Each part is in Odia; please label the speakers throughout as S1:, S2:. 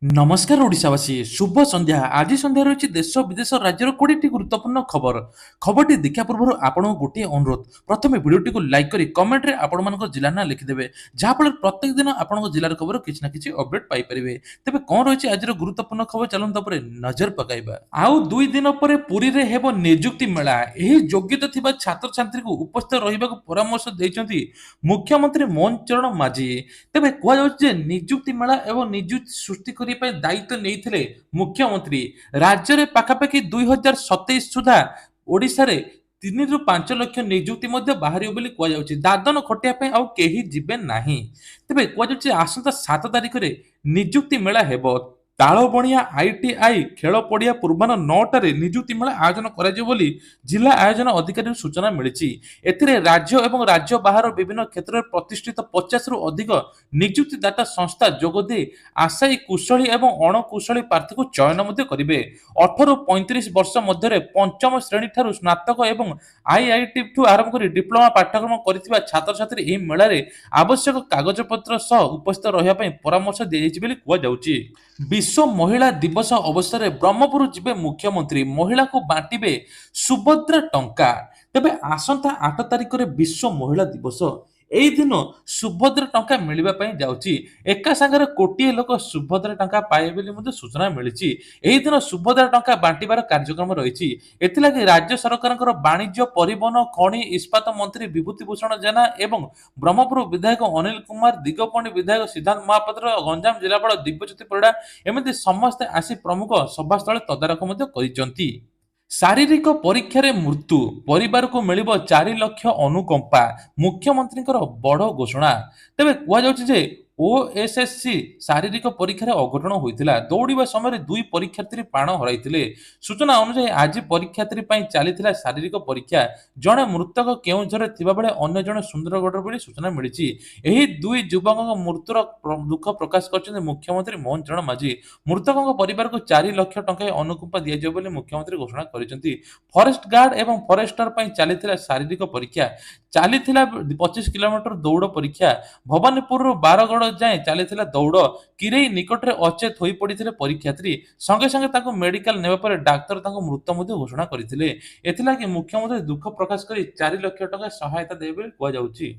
S1: नमस्कार ओडिशावासी शुभ संध्या आज संध्या रही देश विदेश राज्यर 20टी गुरुत्वपूर्ण खबर खबरटी देखा पूर्व आपण गोटे अनुरोध प्रथम भिडियोटी को लाइक करी कमेंट रे आपण मान जिला ना लिखिदेवे जहाँफल प्रत्येक दिन आपण जिलार खबर किसी ना किसी अपडेट पाइपर तेज कौन रही आज गुरुत्वपूर्ण खबर चलता नजर पकाइबा आउ 2 दिन पर पुरी रे हेबो नियुक्ति मेला एही योग्यता थिबा छात्र छात्री को उपस्थित रहिबा परामर्श देइचंती मुख्यमंत्री मोहन चरण माझी तेबे कुआ नियुक्ति मेला एवं नियुक्ति सृष्टि करने दायित्व नहीं मुख्यमंत्री राज्य में पाखापाखि 2027 सुधा ओडिशा रे 3 ରୁ 5 ଲକ୍ଷ ନିଯୁକ୍ତି ମଧ୍ୟ ବାହାରିବ ବୋଲି କୁହାଯାଉଛି ଦାଦନ ଖଟିବା ପାଇଁ ଆଉ କେହି ଯିବେ ନାହିଁ ତେବେ କୁହାଯାଉଛି ଆସନ୍ତା 7 ତାରିଖରେ ନିଯୁକ୍ତି ମେଳା ହେବ ତାଳବଣିଆ ଆଇଟିଆଇ ଖେଳ ପଡ଼ିଆ ପୂର୍ବାହ୍ନ 9ଟାରେ ନିଯୁକ୍ତି ମେଳା ଆୟୋଜନ କରାଯିବ ବୋଲି ଜିଲ୍ଲା ଆୟୋଜନ ଅଧିକାରୀଙ୍କୁ ସୂଚନା ମିଳିଛି ଏଥିରେ ରାଜ୍ୟ ଏବଂ ରାଜ୍ୟ ବାହାର ବିଭିନ୍ନ କ୍ଷେତ୍ରରେ ପ୍ରତିଷ୍ଠିତ 50ରୁ ଅଧିକ ନିଯୁକ୍ତିଦାତା ସଂସ୍ଥା ଯୋଗ ଦେଇ ଆଶାୟୀ କୁଶଳୀ ଏବଂ ଅଣକୁଶଳୀ ପ୍ରାର୍ଥୀଙ୍କୁ ଚୟନ ମଧ୍ୟ କରିବେ 18ରୁ 35 ବର୍ଷ ମଧ୍ୟରେ ପଞ୍ଚମ ଶ୍ରେଣୀ ଠାରୁ ସ୍ନାତକ ଏବଂ ଆଇଆଇଟି ଠୁ ଆରମ୍ଭ କରି ଡିପ୍ଲୋମା ପାଠ୍ୟକ୍ରମ କରିଥିବା ଛାତ୍ରଛାତ୍ରୀ ଏହି ମେଳାରେ ଆବଶ୍ୟକ କାଗଜପତ୍ର ସହ ଉପସ୍ଥିତ ରହିବା ପାଇଁ ପରାମର୍ଶ ଦିଆଯାଇଛି ବୋଲି କୁହାଯାଉଛି विश्व महिला दिवस अवसर में ब्रह्मपुर जिबे मुख्यमंत्री महिला को बांटिबे सुभद्रा टंका तेबे आसंता 8 तारिख रे विश्व महिला दिवस एई दिन सुभद्रा टंका मिलिबा पई जाउची एका संगे कोटिए लोक सुभद्रा टंका पाए बोली मध्ये सूचना मिलिची एई दिन सुभद्रा टंका बांटिबार कार्यक्रम रहिची एथिलागि राज्य सरकारଙ୍କର वाणिज्य परिवहन खनि इस्पात मंत्री विभूति भूषण जेना एवं ब्रह्मपुर विधायक अनिल कुमार दिगपणी विधायक सिद्धांत महापात्र गंजाम जिलापाल दिव्यज्योति परिड़ा एमती समस्ते आसी प्रमुख सभास्थल तदारख मध्ये करिसंती शारीरिक परीक्षा रे मृत्यु परिवार को मिलिबो 4 लाख अनुकंपा मुख्यमंत्री बड़ घोषणा तेबे कुआ जाउछि जे ओएसएससी शारीरिक परीक्षा रे अघटन होइतिला दौड़िबा समय दुई परीक्षार्थी प्राण हराइतिले सूचना अनुसार आज परीक्षार्थी पई चलीथिला शारीरिक परीक्षा जणे मृतक केउझरे थिबा बेले अन्य जणे सुंदरगढ़ बोली सूचना मिलिछि एही दुई युवकक मृत्युर दुख प्रकाश करछन मुख्यमंत्री मोहन चरण माझी मृतकक परिवार को 4 लाख टंका अनुकंपा दिया जाय बोली मुख्यमंत्री घोषणा करिसंती फॉरेस्ट गार्ड एवं फॉरेस्टर पई चलीथिला शारीरिक परीक्षा चलीथिला 25 किलोमीटर दौड़ परीक्षा भवानीपुर बारगढ़ जाए चलीथिला दौड़ किरेई निकट रे अचेत होई पड़िथिले परीक्षार्थी संगे संगे ताको मेडिकल नेबा पर डाक्टर ताको मृत मध्ये घोषणा करथिले एथिलागि मुख्यमंत्री दुख प्रकाश करी 4 लाख टका सहायता देबे कुआ जाउची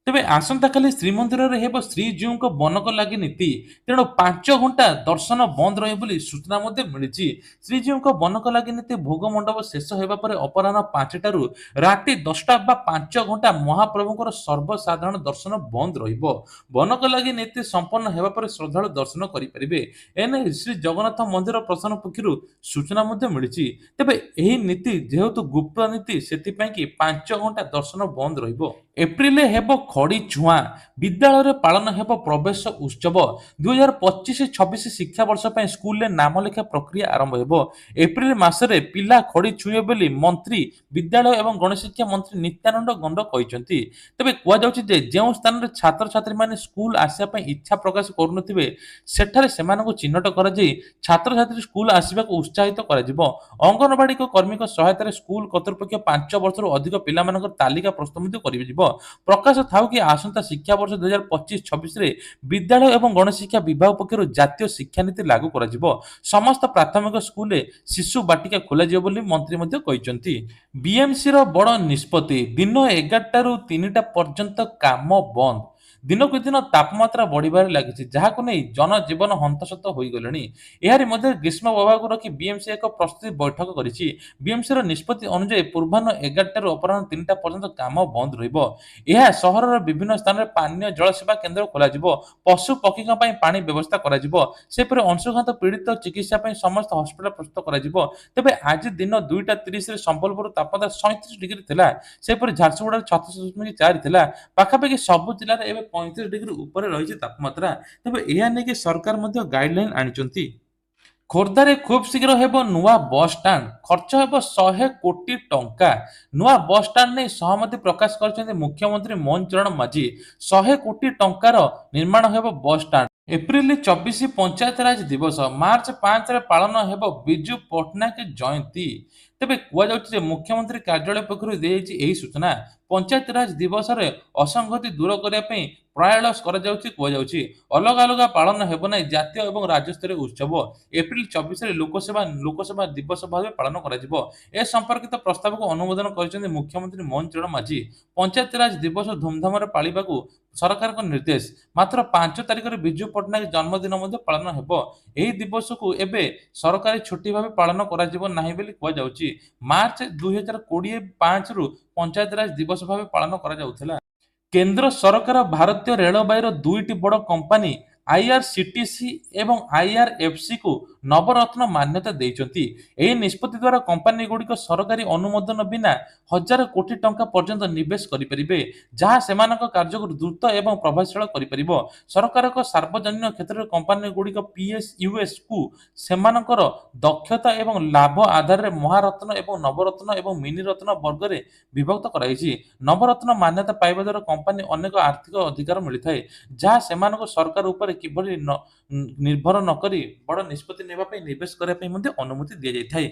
S1: तेबे आसंता काली श्रीमंदिर रे हेबो श्रीजीव को बनक लागि नीति तेणु 5 घंटा दर्शन बंद रहे बोली सूचना मध्ये मिलिछि श्रीजीव को बनक लागि नीति भोग मंडप शेष हेबा पर अपराह्न 5टारू राति 10टा बा 5 घंटा महाप्रभुଙ୍କର सर्वसाधारण दर्शन बंद रहिबो बनक लागि नीति संपन्न हेबा पर श्रद्धालु दर्शन करि परिबे एने श्री जगन्नाथ मंदिर प्रशासन पक्षरु सूचना मध्ये मिलिछि तेबे एही नीति जेहेतु गुप्त नीति सेति पई कि 5 घंटा दर्शन बंद रहिबो एप्रिल हेबो खड़ी छुआ विद्यालय रे पालन हेबो प्रवेश उत्सव 2025-26 शिक्षा वर्ष पई स्कूल रे नाम लेखा प्रक्रिया आरंभ हेबो एप्रिल मासरे पिला खड़ी छुए बोली मंत्री विद्यालय एवं गणशिक्षा मंत्री नित्यानंद गंड कहिसंती तबे कुआ जाउछि जे जेउ स्थान रे छात्र छात्री माने स्कूल आसिया पई इच्छा प्रकाश करूनथिबे सेठारे सेमानकु चिन्हट करा जाई छात्र छात्री स्कूल आसीबा को उत्साहित करा जिवो अंगनवाड़ी को कर्मी को सहायता रे स्कूल कर्तृपक्ष 5 वर्ष रु अधिक पिला मानकर तालिका प्रस्तुत करिवे जिवो प्रकाश थाउ कि आसंता शिक्षा वर्ष 2025-26 रे विद्यालय एवं गणशिक्षा विभाग पक्षरु जातीय शिक्षा नीति लागू करा जिवो समस्त प्राथमिक स्कूल रे शिशु बाटिका खोला जिवो बोली मंत्री मध्ये कहिसंती बीएमसी रो बड़ निष्पत्ति दिन 11टा रु 3टा पर्यंत काम बंद दिनकु दिन तापमात्रा बढ़िबार लागिछि जाहाको नै जनजीवन हंतसत होई गलेनी एहारि मध्ये ग्रीष्म प्रभाव रखी बीएमसी एक प्रस्तुति बैठक करिछि बीएमसी रो निष्पत्ति अनुसार पूर्वाह्न 11टा रु अपराह्न 3टा पर्यंत काम बंद रहिबो एहा सहरर विभिन्न स्थान रे पानीय जल सेवा केन्द्र खोला जिवो पशु पक्षी पई पानी व्यवस्था करा जिवो सेपरे अंशुघात पीड़ित चिकित्सा पई समस्त हॉस्पिटल प्रस्तुत करा जिवो तेबे आज दिन 2:30 रे संबलपुर तापमात्रा 37 डिग्री थिला सेपरे झारसुगुड़ा 36.4 थिला पाखापाखि सब जिल्ला रे एबे 35 डिग्री ऊपर रही तापमात्रा तेज यह नहीं सरकार गाइडलाइन आनी खोर्धारे खूब शीघ्र हेबो नुआ बस स्टाण्ड खर्च हेबो 100 कोटी टंका नुआ बस स्टाण्ड ने सहमति प्रकाश करछन्ते मुख्यमंत्री मोहन चरण माझी 100 कोटी टंकार निर्माण हेबो बस स्टाण्ड एप्रिल 24 पंचायत राज दिवस मार्च 5 रे पालन हेबो बिजू पटनायक जयंती तेबे कुआ जाउछि जे मुख्यमंत्री कार्यालय पक्षरु देछि एही सूचना पंचायत राज दिवस रे असंगति दूर करिया पई ପ୍ରୟାସ କରାଯାଉଛି କୁହାଯାଉଛି। ଅଲଗା ଅଲଗା ପାଳନ ହେବ ନାହିଁ ଜାତୀୟ ଏବଂ ରାଜ୍ୟସ୍ତରୀୟ ଉତ୍ସବ। ଏପ୍ରିଲ 24ରେ ଲୋକସେବା ଦିବସ ଭାବେ ପାଳନ କରାଯିବ। ଏ ସମ୍ପର୍କିତ ପ୍ରସ୍ତାବକୁ ଅନୁମୋଦନ କରିଛନ୍ତି ମୁଖ୍ୟମନ୍ତ୍ରୀ ମୋହନ ଚରଣ ମାଝୀ। ପଞ୍ଚାୟତିରାଜ ଦିବସ ଧୁମଧାମରେ ପାଳିବାକୁ ସରକାରଙ୍କ ନିର୍ଦ୍ଦେଶ। ମାତ୍ର 5 ତାରିଖରେ ବିଜୁ ପଟ୍ଟନାୟକ ଜନ୍ମଦିନ ମଧ୍ୟ ପାଳନ ହେବ। ଏହି ଦିବସକୁ ଏବେ ସରକାରୀ ଛୁଟି ଭାବେ ପାଳନ କରାଯିବ ନାହିଁ ବୋଲି କୁହାଯାଉଛି। ମାର୍ଚ୍ଚ 2020 5ରୁ ପଞ୍ଚାୟତିରାଜ ଦିବସ ଭାବେ ପାଳନ କରାଯାଉଥିଲା। କେନ୍ଦ୍ର ସରକାର ଭାରତୀୟ ରେଳବାଇର ଦୁଇଟି ବଡ଼ କମ୍ପାନୀ ଆଇଆରସିଟିସି ଏବଂ ଆଇଆରଏଫସିକୁ ନବରତ୍ନ ମାନ୍ୟତା ଦେଇଛନ୍ତି। ଏହି ନିଷ୍ପତ୍ତି ଦ୍ୱାରା କମ୍ପାନୀଗୁଡ଼ିକ ସରକାରୀ ଅନୁମୋଦନ ବିନା ହଜାର କୋଟି ଟଙ୍କା ପର୍ଯ୍ୟନ୍ତ ନିବେଶ କରିପାରିବେ, ଯାହା ସେମାନଙ୍କ କାର୍ଯ୍ୟକୁ ଦ୍ରୁତ ଏବଂ ପ୍ରଭାବଶାଳୀ କରିପାରିବ। ସରକାରଙ୍କ ସାର୍ବଜନୀନ କ୍ଷେତ୍ରରେ କମ୍ପାନୀଗୁଡ଼ିକ ପିଏସୟୁଏସକୁ ସେମାନଙ୍କର ଦକ୍ଷତା ଏବଂ ଲାଭ ଆଧାରରେ ମହାରତ୍ନ ଏବଂ ନବରତ୍ନ ଏବଂ ମିନି ରତ୍ନ ବର୍ଗରେ ବିଭକ୍ତ କରାଯାଇଛି। ନବରତ୍ନ ମାନ୍ୟତା ପାଇବା ଦ୍ୱାରା କମ୍ପାନୀ ଅନେକ ଆର୍ଥିକ ଅଧିକାର ମିଳିଥାଏ, ଯାହା ସେମାନଙ୍କୁ ସରକାର ଉପରେ କିଭଳି ନିର୍ଭର ନକରି ବଡ଼ ନିଷ୍ପତ୍ତି ନେବା ପାଇଁ ନିବେଶ କରିବା ପାଇଁ ମଧ୍ୟ ଅନୁମତି ଦିଆଯାଇଥାଏ।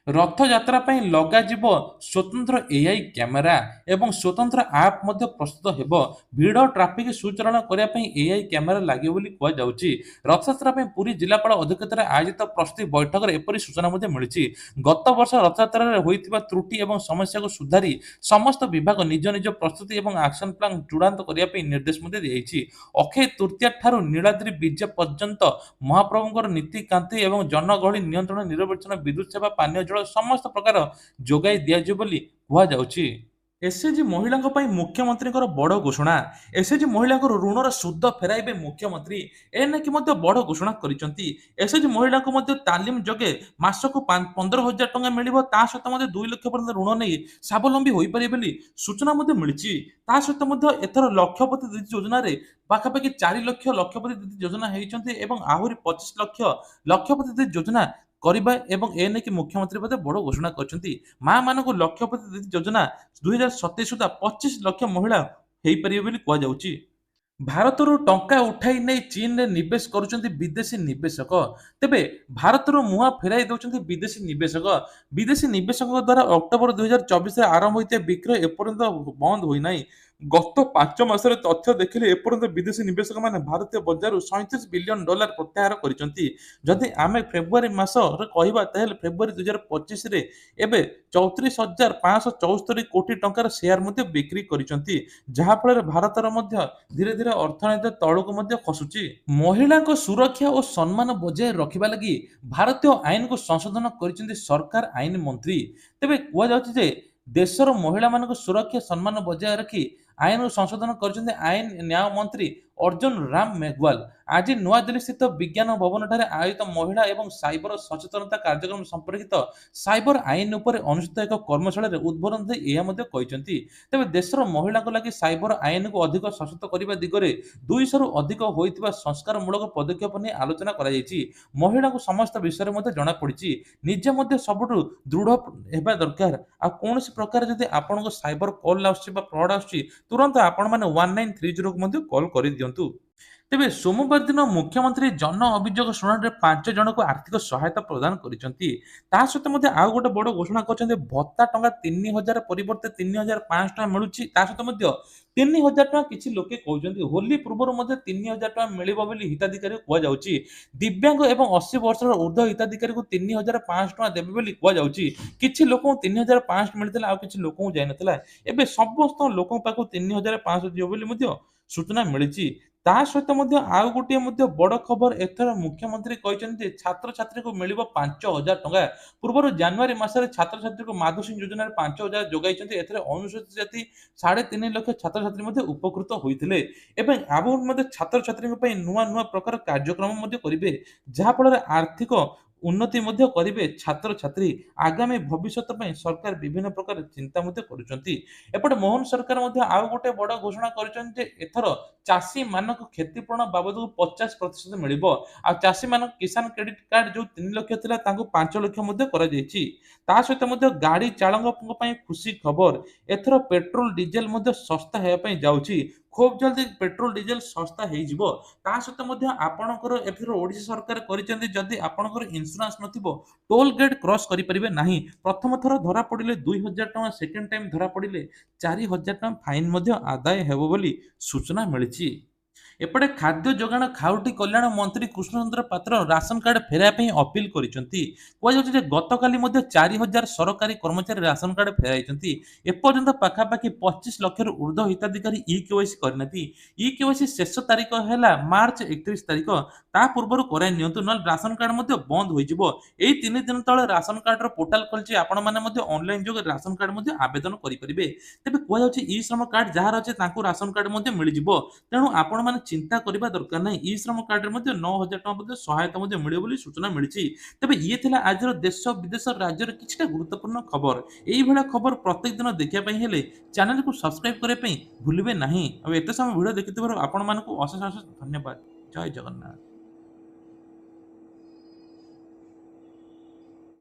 S1: ରଥଯାତ୍ରା ପାଇଁ ଲଗାଯିବ ସ୍ୱତନ୍ତ୍ର ଏଆଇ କ୍ୟାମେରା ଏବଂ ସ୍ୱତନ୍ତ୍ର ଆପ୍ ମଧ୍ୟ ପ୍ରସ୍ତୁତ ହେବ। ଭିଡ଼ ଟ୍ରାଫିକ୍ ସୁଚାଳନା କରିବା ପାଇଁ ଏଆଇ କ୍ୟାମେରା ଲାଗିବ ବୋଲି କୁହାଯାଉଛି। ରଥଯାତ୍ରା ପାଇଁ ପୁରୀ ଜିଲ୍ଲାପାଳ ଅଧ୍ୟକ୍ଷତାରେ ଆୟୋଜିତ ପ୍ରସ୍ତୁତି ବୈଠକରେ ଏପରି ସୂଚନା ମଧ୍ୟ ମିଳିଛି। ଗତ ବର୍ଷ ରଥଯାତ୍ରାରେ ହୋଇଥିବା ତ୍ରୁଟି ଏବଂ ସମସ୍ୟାକୁ ସୁଧାରି ସମସ୍ତ ବିଭାଗ ନିଜ ନିଜ ପ୍ରସ୍ତୁତି ଏବଂ ଆକ୍ସନ ପ୍ଲାନ୍ ଚୂଡ଼ାନ୍ତ କରିବା ପାଇଁ ନିର୍ଦ୍ଦେଶ ମଧ୍ୟ ଦିଆଯାଇଛି। ଅକ୍ଷୟ ତୃତୀୟା ଠାରୁ ନୀଳାଦ୍ରି ବିଜେ ପର୍ଯ୍ୟନ୍ତ ମହାପ୍ରଭୁଙ୍କର ନୀତିକାନ୍ତି ଏବଂ ଜନଗହଳି ନିୟନ୍ତ୍ରଣ, ନିରବଚ୍ଛିନ୍ନ ବିଦ୍ୟୁତ୍ ସେବା, ପାନୀୟ ଜଳ ସମସ୍ତ ପ୍ରକାର ଯୋଗାଇ ଦିଆଯିବ ବୋଲି କୁହାଯାଉଛି। ଏସଏଚଜି ମହିଳାଙ୍କ ପାଇଁ ମୁଖ୍ୟମନ୍ତ୍ରୀଙ୍କର ବଡ଼ ଘୋଷଣା। ଏସଏଚଜି ମହିଳାଙ୍କର ଋଣର ସୁଧ ଫେରାଇବେ ମୁଖ୍ୟମନ୍ତ୍ରୀ। ଏନେକି ମଧ୍ୟ ବଡ଼ ଘୋଷଣା କରିଛନ୍ତି। ଏସଏଚଜି ମହିଳାଙ୍କୁ ମଧ୍ୟ ତାଲିମ ଯୋଗେ ମାସକୁ 15,000 ଟଙ୍କା ମିଳିବ। ତା ସହିତ ମଧ୍ୟ 2 ଲକ୍ଷ ପର୍ଯ୍ୟନ୍ତ ଋଣ ନେଇ ସ୍ୱାବଲମ୍ବୀ ହୋଇପାରିବେ ବୋଲି ସୂଚନା ମଧ୍ୟ ମିଳିଛି। ତା ସହିତ ମଧ୍ୟ ଏଥର ଲକ୍ଷପତି ଦିଦି ଯୋଜନାରେ ପାଖାପାଖି 4 ଲକ୍ଷ ଲକ୍ଷପତି ଦିଦି ଯୋଜନା ହେଇଛନ୍ତି ଏବଂ ଆହୁରି 25 ଲକ୍ଷ ଲକ୍ଷପତି ଦିଦି ଯୋଜନା କରିବା ଏବଂ ଏ ନେଇକି ମୁଖ୍ୟମନ୍ତ୍ରୀ ମଧ୍ୟ ବଡ଼ ଘୋଷଣା କରିଛନ୍ତି। ମା ମାନଙ୍କୁ ଲକ୍ଷପତି ଦିଦି ଯୋଜନା 2027 ସୁଦ୍ଧା 25 ଲକ୍ଷ ମହିଳା ହେଇପାରିବେ ବୋଲି କୁହାଯାଉଛି। ଭାରତରୁ ଟଙ୍କା ଉଠାଇ ନେଇ ଚୀନରେ ନିବେଶ କରୁଛନ୍ତି ବିଦେଶୀ ନିବେଶକ। ତେବେ ଭାରତରୁ ମୁହଁ ଫେରାଇ ଦେଉଛନ୍ତି ବିଦେଶୀ ନିବେଶକ। ବିଦେଶୀ ନିବେଶକଙ୍କ ଦ୍ୱାରା ଅକ୍ଟୋବର 2024ରେ ଆରମ୍ଭ ହୋଇଥିବା ବିକ୍ରୟ ଏପର୍ଯ୍ୟନ୍ତ ବନ୍ଦ ହୋଇନାହିଁ। ଗତ 5 ମାସରେ ତଥ୍ୟ ଦେଖିଲେ ଏପର୍ଯ୍ୟନ୍ତ ବିଦେଶୀ ନିବେଶକମାନେ ଭାରତୀୟ ବଜାରରୁ $37 ବିଲିୟନ ପ୍ରତ୍ୟାହାର କରିଛନ୍ତି। ଯଦି ଆମେ ଫେବୃଆରୀ ମାସରେ କହିବା ତାହେଲେ ଫେବୃଆରୀ 2025ରେ ଏବେ 34,574 କୋଟି ଟଙ୍କାର ସେୟାର ମଧ୍ୟ ବିକ୍ରି କରିଛନ୍ତି, ଯାହାଫଳରେ ଭାରତର ମଧ୍ୟ ଧୀରେ ଧୀରେ ଅର୍ଥନୀତି ତଳକୁ ମଧ୍ୟ ଖସୁଛି। ମହିଳାଙ୍କ ସୁରକ୍ଷା ଓ ସମ୍ମାନ ବଜାୟ ରଖିବା ଲାଗି ଭାରତୀୟ ଆଇନକୁ ସଂଶୋଧନ କରିଛନ୍ତି ସରକାର ଆଇନ ମନ୍ତ୍ରୀ। ତେବେ କୁହାଯାଉଛି ଯେ ଦେଶର ମହିଳାମାନଙ୍କ ସୁରକ୍ଷା ସମ୍ମାନ ବଜାୟ ରଖି ଆଇନକୁ ସଂଶୋଧନ କରିଛନ୍ତି ଆଇନ ନ୍ୟାୟ ମନ୍ତ୍ରୀ ଅର୍ଜୁନ ରାମ ମେଘୱାଲ। ଆଜି ନୂଆଦିଲ୍ଲୀ ସ୍ଥିତ ବିଜ୍ଞାନ ଭବନଠାରେ ଆୟୋଜିତ ମହିଳା ଏବଂ ସାଇବର ସଚେତନତା କାର୍ଯ୍ୟକ୍ରମ ସମ୍ପର୍କିତ ସାଇବର ଆଇନ ଉପରେ ଅନୁଷ୍ଠିତ ଏକ କର୍ମଶାଳାରେ ଉଦ୍ବୋଧନ ଦେଇ ଏହା ମଧ୍ୟ କହିଛନ୍ତି। ତେବେ ଦେଶର ମହିଳାଙ୍କ ଲାଗି ସାଇବର ଆଇନକୁ ଅଧିକ ସଶକ୍ତ କରିବା ଦିଗରେ 200ରୁ ଅଧିକ ହୋଇଥିବା ସଂସ୍କାରମୂଳକ ପଦକ୍ଷେପ ନେଇ ଆଲୋଚନା କରାଯାଇଛି। ମହିଳାଙ୍କୁ ସମସ୍ତ ବିଷୟରେ ମଧ୍ୟ ଜଣାପଡ଼ିଛି। ନିଜେ ମଧ୍ୟ ସବୁଠୁ ଦୃଢ଼ ହେବା ଦରକାର। ଆଉ କୌଣସି ପ୍ରକାର ଯଦି ଆପଣଙ୍କ ସାଇବର କଲ୍ ଆସୁଛି ବା ଫ୍ରଡ୍ ଆସୁଛି, ତୁରନ୍ତ ଆପଣମାନେ 1930କୁ ମଧ୍ୟ କଲ୍ କରିଦିଅନ୍ତୁ। ତେବେ ସୋମବାର ଦିନ ମୁଖ୍ୟମନ୍ତ୍ରୀ ଜନ ଅଭିଯୋଗ ଶୁଣାଣିରେ 5 ଜଣଙ୍କୁ ଆର୍ଥିକ ସହାୟତା ପ୍ରଦାନ କରିଛନ୍ତି। ତା ସହିତ ମଧ୍ୟ ଆଉ ଗୋଟେ ବଡ଼ ଘୋଷଣା କରିଛନ୍ତି ଭତ୍ତା ଟଙ୍କା 3,000 ପରିବର୍ତ୍ତେ 3,500 ଟଙ୍କା ମିଳୁଛି। ତା ସହିତ ମଧ୍ୟ 3,000 ଟଙ୍କା କିଛି ଲୋକେ କହୁଛନ୍ତି। ହୋଲି ପୂର୍ବରୁ ମଧ୍ୟ 3,000 ଟଙ୍କା ମିଳିବ ବୋଲି ହିତାଧିକାରୀଙ୍କୁ କୁହାଯାଉଛି। ଦିବ୍ୟାଙ୍ଗ ଏବଂ 80 ବର୍ଷର ଉର୍ଦ୍ଧ୍ୱ ହିତାଧିକାରୀଙ୍କୁ 3,500 ଟଙ୍କା ଦେବେ ବୋଲି କୁହାଯାଉଛି। କିଛି ଲୋକଙ୍କୁ 3,500 ମିଳିଥିଲା, ଆଉ କିଛି ଲୋକଙ୍କୁ ଯାଇନଥିଲା। ଏବେ ସମସ୍ତ ଲୋକଙ୍କ ପାଖକୁ 3,500 ଯିବ ବୋଲି ମଧ୍ୟ ସୂଚନା ମିଳିଛି। ତା ସହିତ ମଧ୍ୟ ଆଉ ଗୋଟିଏ ମଧ୍ୟ ବଡ଼ ଖବର, ଏଥର ମୁଖ୍ୟମନ୍ତ୍ରୀ କହିଛନ୍ତି ଯେ ଛାତ୍ରଛାତ୍ରୀଙ୍କୁ ମିଳିବ 5,000 ଟଙ୍କା। ପୂର୍ବରୁ ଜାନୁଆରୀ ମାସରେ ଛାତ୍ରଛାତ୍ରୀଙ୍କୁ ମାଧୁସିଂ ଯୋଜନାରେ 5,000 ଯୋଗାଇଛନ୍ତି। ଏଥିରେ ଅନୁସୂଚିତ ଜାତି 3.5 ଲକ୍ଷ ଛାତ୍ରଛାତ୍ରୀ ମଧ୍ୟ ଉପକୃତ ହୋଇଥିଲେ। ଏବଂ ଆଗକୁ ମଧ୍ୟ ଛାତ୍ରଛାତ୍ରୀଙ୍କ ପାଇଁ ନୂଆ ନୂଆ ପ୍ରକାର କାର୍ଯ୍ୟକ୍ରମ ମଧ୍ୟ କରିବେ, ଯାହାଫଳରେ ଆର୍ଥିକ ଉନ୍ନତି ମଧ୍ୟ କରିବେ ଛାତ୍ରଛାତ୍ରୀ। ଆଗାମୀ ଭବିଷ୍ୟତ ପାଇଁ ସରକାର ବିଭିନ୍ନ ପ୍ରକାର ଚିନ୍ତା ମଧ୍ୟ କରୁଛନ୍ତି। ଏପଟେ ମୋହନ ସରକାର ମଧ୍ୟ ଆଉ ଗୋଟେ ବଡ଼ ଘୋଷଣା କରିଛନ୍ତି ଯେ ଏଥର ଚାଷୀମାନଙ୍କୁ କ୍ଷତିପୂରଣ ବାବଦକୁ 50% ମିଳିବ। ଆଉ ଚାଷୀମାନଙ୍କ କିଷାନ କ୍ରେଡିଟ୍ କାର୍ଡ ଯୋଉ 3 ଲକ୍ଷ ଥିଲା ତାଙ୍କୁ 5 ଲକ୍ଷ ମଧ୍ୟ କରାଯାଇଛି। ତା ସହିତ ମଧ୍ୟ ଗାଡ଼ି ଚାଳକଙ୍କ ପାଇଁ ଖୁସି ଖବର, ଏଥର ପେଟ୍ରୋଲ ଡିଜେଲ ମଧ୍ୟ ଶସ୍ତା ହେବା ପାଇଁ ଯାଉଛି। ଖୁବ୍ ଜଲ୍ଦି ପେଟ୍ରୋଲ ଡିଜେଲ ଶସ୍ତା ହେଇଯିବ। ତା ସହିତ ମଧ୍ୟ ଆପଣଙ୍କର ଏଥିରେ ଓଡ଼ିଶା ସରକାର କରିଛନ୍ତି ଯଦି ଆପଣଙ୍କର ଇନ୍ସୁରାନ୍ସ ନଥିବ ଟୋଲ ଗେଟ୍ କ୍ରସ୍ କରିପାରିବେ ନାହିଁ। ପ୍ରଥମ ଥର ଧରା ପଡ଼ିଲେ 2,000 ଟଙ୍କା, ସେକେଣ୍ଡ ଟାଇମ୍ ଧରା ପଡ଼ିଲେ 4,000 ଟଙ୍କା ଫାଇନ୍ ମଧ୍ୟ ଆଦାୟ ହେବ ବୋଲି ସୂଚନା ମିଳିଛି। ଏପଟେ ଖାଦ୍ୟ ଯୋଗାଣ ଖାଉଟି କଲ୍ୟାଣ ମନ୍ତ୍ରୀ କୃଷ୍ଣଚନ୍ଦ୍ର ପାତ୍ର ରାସନ କାର୍ଡ ଫେରାଇବା ପାଇଁ ଅପିଲ କରିଛନ୍ତି। କୁହାଯାଉଛି ଯେ ଗତକାଲି ମଧ୍ୟ 4,000 ସରକାରୀ କର୍ମଚାରୀ ରାସନ କାର୍ଡ ଫେରାଇଛନ୍ତି। ଏପର୍ଯ୍ୟନ୍ତ ପାଖାପାଖି 25 ଲକ୍ଷରୁ ଉର୍ଦ୍ଧ୍ୱ ହିତାଧିକାରୀ ଇ କେୱାଇସି କରିନାହାନ୍ତି। ଇ କେୱାଇସି ଶେଷ ତାରିଖ ହେଲା ମାର୍ଚ୍ଚ 31 ତାରିଖ। ତା ପୂର୍ବରୁ କରାଇ ନିଅନ୍ତୁ, ନହେଲେ ରାସନ କାର୍ଡ ମଧ୍ୟ ବନ୍ଦ ହୋଇଯିବ। ଏଇ 3 ଦିନ ତଳେ ରାସନ କାର୍ଡର ପୋର୍ଟାଲ ଖୋଲିଛି, ଆପଣମାନେ ମଧ୍ୟ ଅନଲାଇନ ଯୋଗେ ରାସନ କାର୍ଡ ମଧ୍ୟ ଆବେଦନ କରିପାରିବେ। ତେବେ କୁହାଯାଉଛି ଇ ଶ୍ରମ କାର୍ଡ ଯାହାର ଅଛି ତାଙ୍କୁ ରାସନ କାର୍ଡ ମଧ୍ୟ ମିଳିଯିବ। ତେଣୁ ଆପଣମାନେ ଚିନ୍ତା କରିବା ଦରକାର ନାହିଁ। ଇ ଶ୍ରମ କାର୍ଡରେ ମଧ୍ୟ 9,000 ଟଙ୍କା ମଧ୍ୟ ସହାୟତା ମଧ୍ୟ ମିଳିବ ବୋଲି ସୂଚନା ମିଳିଛି। ତେବେ ଇଏ ଥିଲା ଆଜିର ଦେଶ ବିଦେଶ ରାଜ୍ୟର କିଛିଟା ଗୁରୁତ୍ୱପୂର୍ଣ୍ଣ ଖବର। ଏଇଭଳିଆ ଖବର ପ୍ରତ୍ୟେକ ଦିନ ଦେଖିବା ପାଇଁ ହେଲେ ଚ୍ୟାନେଲକୁ ସବସ୍କ୍ରାଇବ କରିବା ପାଇଁ ଭୁଲିବେ ନାହିଁ। ଆଉ ଏତେ ସମୟ ଭିଡ଼ିଓ ଦେଖିଥିବାରୁ ଆପଣମାନଙ୍କୁ ଅଶେଷ ଅଶେଷ ଧନ୍ୟବାଦ। ଜୟ ଜଗନ୍ନାଥ।